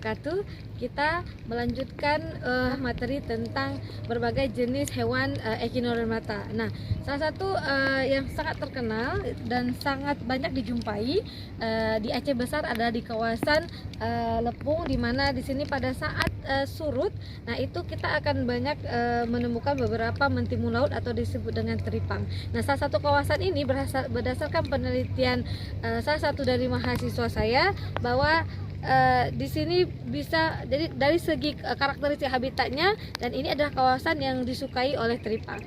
wabarakatuh. Kita melanjutkan materi tentang berbagai jenis hewan Echinodermata. Nah, salah satu yang sangat terkenal dan sangat banyak dijumpai di Aceh Besar adalah di kawasan Lepung, di mana di sini pada saat surut, nah itu kita akan banyak menemukan beberapa mentimun laut atau disebut dengan teripang. Nah, salah satu kawasan ini berdasarkan penelitian salah satu dari mahasiswa saya bahwa di sini bisa jadi dari segi karakteristik habitatnya, dan ini adalah kawasan yang disukai oleh teripang.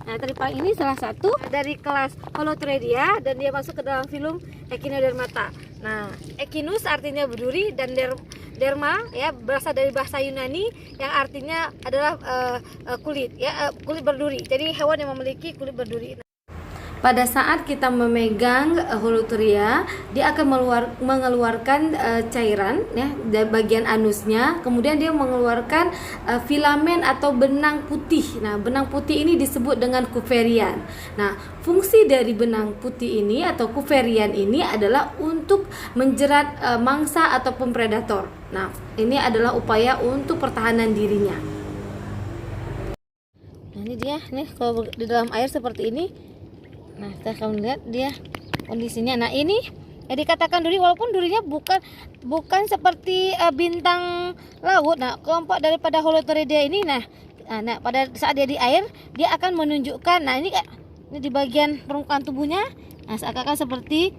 Nah, teripang ini salah satu dari kelas Holothredia dan dia masuk ke dalam filum Echinodermata. Nah, echinus artinya berduri dan derma ya berasal dari bahasa Yunani yang artinya adalah kulit ya, kulit berduri. Jadi hewan yang memiliki kulit berduri. Pada saat kita memegang Holothria, dia akan mengeluarkan cairan ya dari bagian anusnya, kemudian dia mengeluarkan filamen atau benang putih. Nah, benang putih ini disebut dengan kuverian. Nah, fungsi dari benang putih ini atau kuverian ini adalah untuk menjerat mangsa ataupun predator. Nah, ini adalah upaya untuk pertahanan dirinya. Nah, ini dia nih kalau di dalam air seperti ini. Nah, kita akan lihat dia kondisinya. Nah, ini ya dikatakan duri, walaupun durinya bukan seperti bintang laut. Nah, kelompok daripada Holothredia ini, nah pada saat dia di air, dia akan menunjukkan, nah ini di bagian permukaan tubuhnya, nah seakan-akan seperti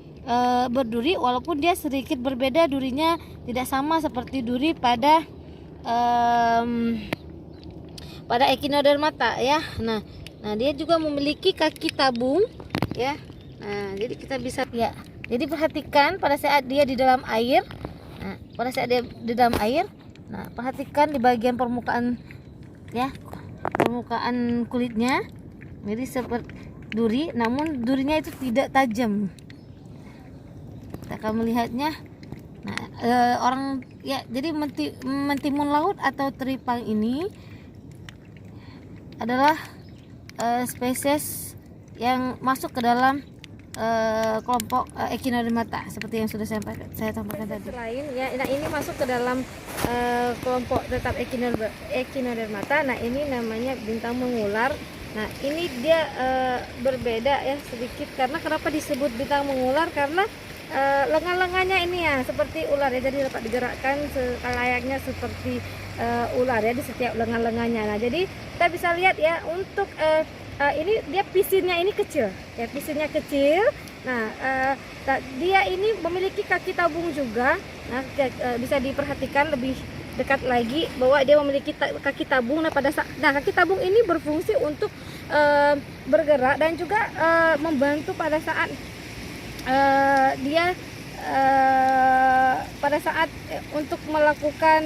berduri, walaupun dia sedikit berbeda, durinya tidak sama seperti duri pada Echinodermata ya. Nah, dia juga memiliki kaki tabung ya. Nah, jadi kita bisa ya. Jadi perhatikan pada saat dia di dalam air. Nah, pada saat dia di dalam air, nah perhatikan di bagian permukaan ya, permukaan kulitnya. Jadi seperti duri, namun durinya itu tidak tajam. Kita akan melihatnya. Nah, orang ya, jadi mentimun laut atau teripang ini adalah spesies yang masuk ke dalam kelompok Echinodermata seperti yang sudah saya sampaikan tadi. Selain ya, nah ini masuk ke dalam kelompok tetap Echinodermata. Nah, ini namanya bintang mengular. Nah, ini dia berbeda ya sedikit, karena kenapa disebut bintang mengular, karena lengan-lengannya ini ya seperti ular ya, jadi dapat digerakkan layaknya seperti ular ya di setiap lengan-lengannya. Nah, jadi kita bisa lihat ya untuk ini dia pisinnya ini kecil ya, pisinnya kecil. Nah, dia ini memiliki kaki tabung juga. Nah, bisa diperhatikan lebih dekat lagi bahwa dia memiliki kaki tabung. Nah, kaki tabung ini berfungsi untuk bergerak dan juga membantu pada saat dia pada saat untuk melakukan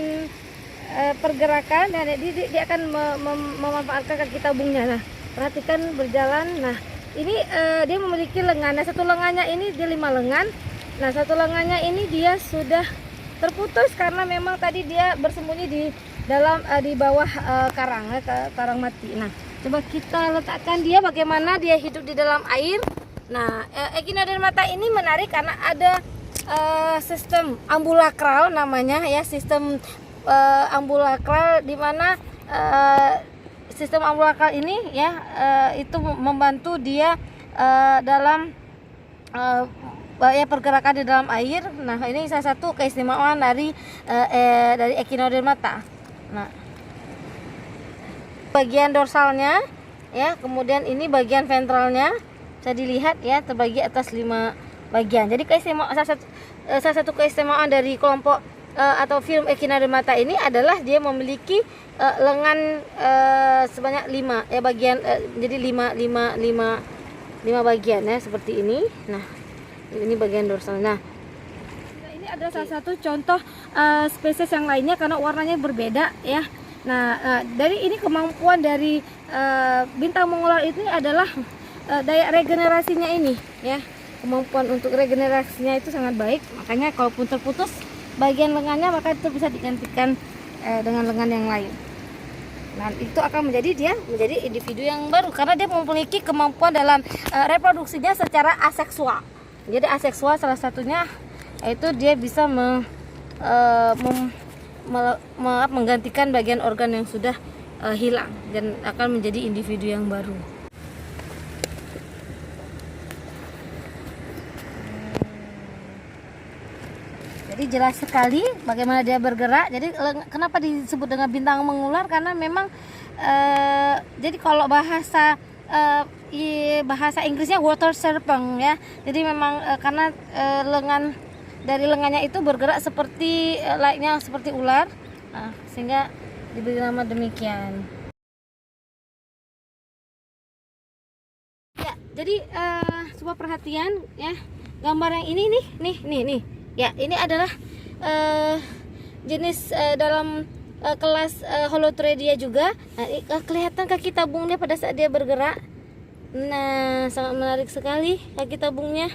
pergerakan, dan dia akan memanfaatkan kaki tabungnya. Nah, perhatikan berjalan. Nah, ini dia memiliki lengan. Nah, satu lengannya ini dia 5 lengan. Nah, satu lengannya ini dia sudah terputus karena memang tadi dia bersembunyi di dalam di bawah karang karang mati. Nah, coba kita letakkan dia bagaimana dia hidup di dalam air. Nah, Echinodermata ini menarik karena ada sistem ambulakral namanya ya, sistem ambulakral, di mana sistem ambulakral ini ya itu membantu dia dalam ya pergerakan di dalam air. Nah, ini salah satu keistimewaan dari Echinodermata. Nah, bagian dorsalnya ya, kemudian ini bagian ventralnya bisa dilihat ya, terbagi atas 5 bagian. Jadi salah satu keistimewaan dari kelompok atau film Echinodermata ini adalah dia memiliki lengan sebanyak 5 ya bagian, jadi 5 bagian ya seperti ini. Nah, ini bagian dorsal. Nah, ini adalah salah satu contoh spesies yang lainnya karena warnanya berbeda ya. Nah, dari ini kemampuan dari bintang mengular ini adalah daya regenerasinya ini ya. Kemampuan untuk regenerasinya itu sangat baik, makanya kalaupun terputus bagian lengannya maka itu bisa digantikan dengan lengan yang lain. Nah, itu akan menjadi individu yang baru karena dia memiliki kemampuan dalam reproduksinya secara aseksual. Jadi aseksual salah satunya yaitu dia bisa menggantikan bagian organ yang sudah hilang dan akan menjadi individu yang baru. Jadi jelas sekali bagaimana dia bergerak. Jadi kenapa disebut dengan bintang mengular? Karena memang jadi kalau bahasa Inggrisnya water serpent ya. Jadi memang karena lengannya itu bergerak seperti layaknya seperti ular, sehingga diberi nama demikian. Ya, jadi sebuah perhatian ya, gambar yang ini nih. Ya, ini adalah jenis dalam kelas Holothredia juga. Nah, kelihatan kaki tabungnya pada saat dia bergerak. Nah, sangat menarik sekali kaki tabungnya.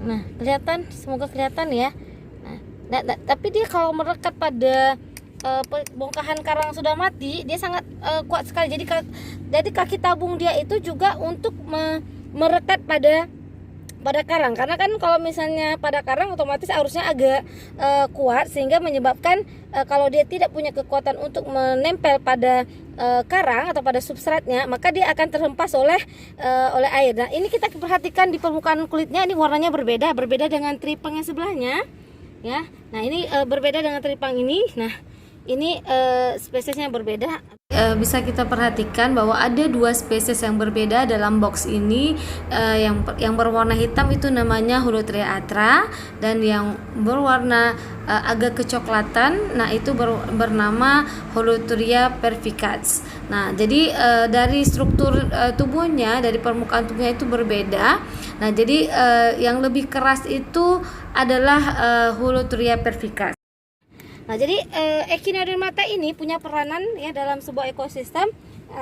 Nah, kelihatan, semoga kelihatan ya. Nah, tapi dia kalau merekat pada bongkahan karang sudah mati, dia sangat kuat sekali. Jadi kaki tabung dia itu juga untuk merekat pada karang, karena kan kalau misalnya pada karang otomatis arusnya agak kuat, sehingga menyebabkan kalau dia tidak punya kekuatan untuk menempel pada karang atau pada substratnya, maka dia akan terhempas oleh air. Nah, ini kita perhatikan di permukaan kulitnya, ini warnanya berbeda dengan teripang yang sebelahnya ya. Nah, ini berbeda dengan teripang ini. Nah, ini spesiesnya berbeda. Bisa kita perhatikan bahwa ada dua spesies yang berbeda dalam box ini. Yang berwarna hitam itu namanya Holothrea atra, dan yang berwarna agak kecoklatan, nah itu bernama Holothrea perficans. Nah, jadi dari struktur tubuhnya, dari permukaan tubuhnya itu berbeda. Nah, jadi yang lebih keras itu adalah Holothrea perficans. Nah, jadi Echinodermata ini punya peranan ya dalam sebuah ekosistem.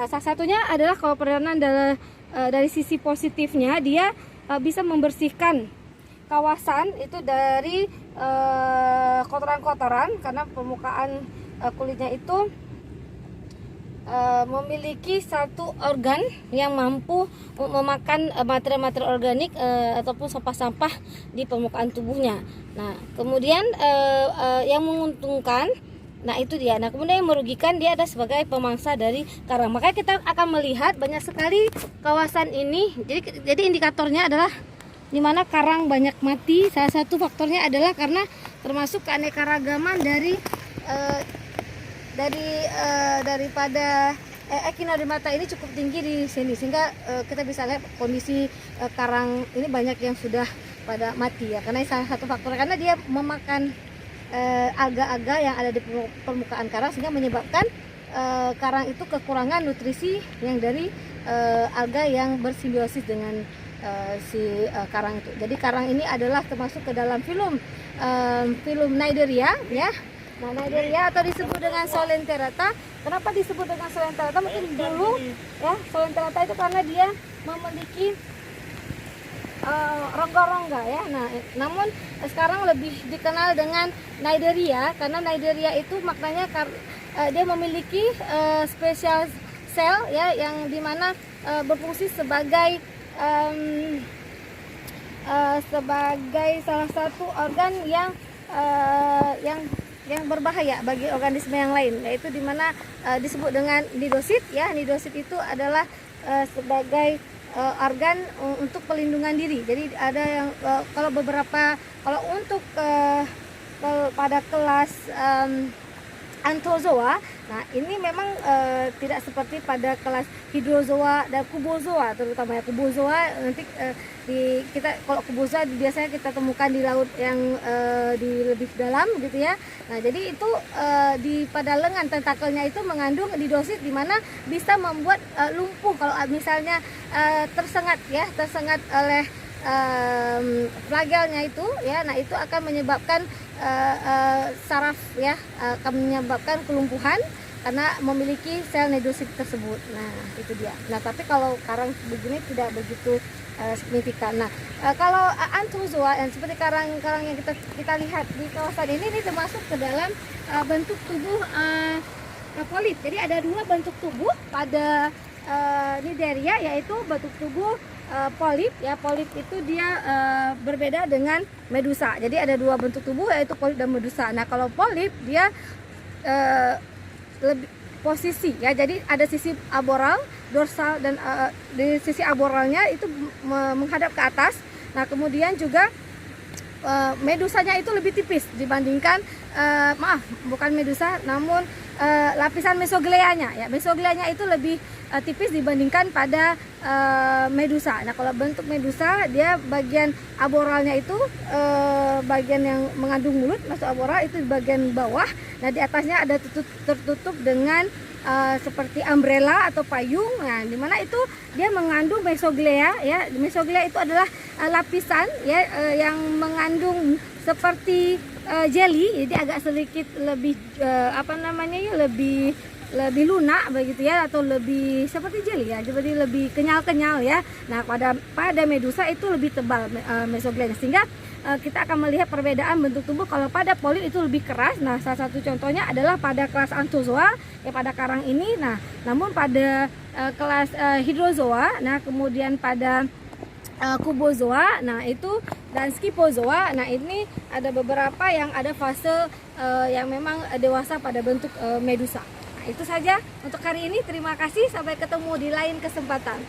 Salah satunya adalah kalau peranan dari sisi positifnya, dia bisa membersihkan kawasan itu dari kotoran-kotoran, karena permukaan kulitnya itu memiliki satu organ yang mampu memakan materi-materi organik ataupun sampah-sampah di permukaan tubuhnya. Nah, kemudian yang menguntungkan, nah itu dia. Nah, kemudian yang merugikan, dia ada sebagai pemangsa dari karang. Makanya kita akan melihat banyak sekali kawasan ini. Jadi indikatornya adalah di mana karang banyak mati. Salah satu faktornya adalah karena termasuk keanekaragaman daripada Echinodermata ini cukup tinggi di sini, sehingga kita bisa lihat kondisi karang ini banyak yang sudah pada mati ya, karena salah satu faktor karena dia memakan alga-alga yang ada di permukaan karang, sehingga menyebabkan karang itu kekurangan nutrisi yang dari alga yang bersimbiosis dengan karang itu. Jadi karang ini adalah termasuk ke dalam filum Cnidaria ya. Nah, Cnidaria atau disebut dengan Solenterata. Kenapa disebut dengan Solenterata? Mungkin dulu ya, Solenterata itu karena dia memiliki rongga-rongga ya. Nah, namun sekarang lebih dikenal dengan Cnidaria, karena Cnidaria itu maknanya dia memiliki spesial sel ya, yang dimana berfungsi sebagai salah satu organ yang berbahaya bagi organisme yang lain, yaitu dimana disebut dengan nidosit ya. Nidosit itu adalah sebagai organ untuk pelindungan diri. Jadi ada yang kalau untuk pada kelas Anthozoa, nah ini memang tidak seperti pada kelas Hydrozoa dan Cubozoa, terutama ya Cubozoa. Nanti kalau Cubozoa biasanya kita temukan di laut yang di lebih dalam gitu ya. Nah, jadi itu pada lengan tentakelnya itu mengandung nidosit, di mana bisa membuat lumpuh kalau misalnya tersengat oleh flagelnya itu ya. Nah, itu akan menyebabkan saraf ya, akan menyebabkan kelumpuhan karena memiliki sel nidosit tersebut. Nah, itu dia. Nah, tapi kalau karang begini tidak begitu signifikan. Nah, kalau Anthozoa yang seperti karang-karang yang kita lihat di kawasan ini termasuk ke dalam bentuk tubuh polip. Jadi ada dua bentuk tubuh pada Cnidaria, yaitu bentuk tubuh polip ya. Polip itu dia berbeda dengan medusa. Jadi ada dua bentuk tubuh, yaitu polip dan medusa. Nah, kalau polip dia lebih posisi ya, jadi ada sisi aboral, dorsal, dan di sisi aboralnya itu menghadap ke atas. Nah, kemudian juga medusanya itu lebih tipis dibandingkan bukan medusa, namun lapisan mesogleanya ya. Mesogleanya itu lebih tipis dibandingkan pada medusa. Nah, kalau bentuk medusa dia bagian aboralnya itu bagian yang mengandung mulut, masuk aboral itu di bagian bawah. Nah, di atasnya ada tertutup dengan seperti umbrella atau payung. Nah, dimana itu dia mengandung mesoglea ya. Mesoglea itu adalah lapisan ya yang mengandung seperti jelly, jadi agak sedikit lebih lebih lunak begitu ya, atau lebih seperti jelly ya, jadi lebih kenyal ya. Nah, pada medusa itu lebih tebal mesogleanya, sehingga kita akan melihat perbedaan bentuk tubuh. Kalau pada polip itu lebih keras. Nah, salah satu contohnya adalah pada kelas Anthozoa ya, pada karang ini. Nah, namun pada kelas Hydrozoa, nah kemudian pada Cubozoa, nah itu, dan Scyphozoa. Nah, ini ada beberapa yang ada fase yang memang dewasa pada bentuk medusa. Nah, itu saja untuk hari ini. Terima kasih, sampai ketemu di lain kesempatan.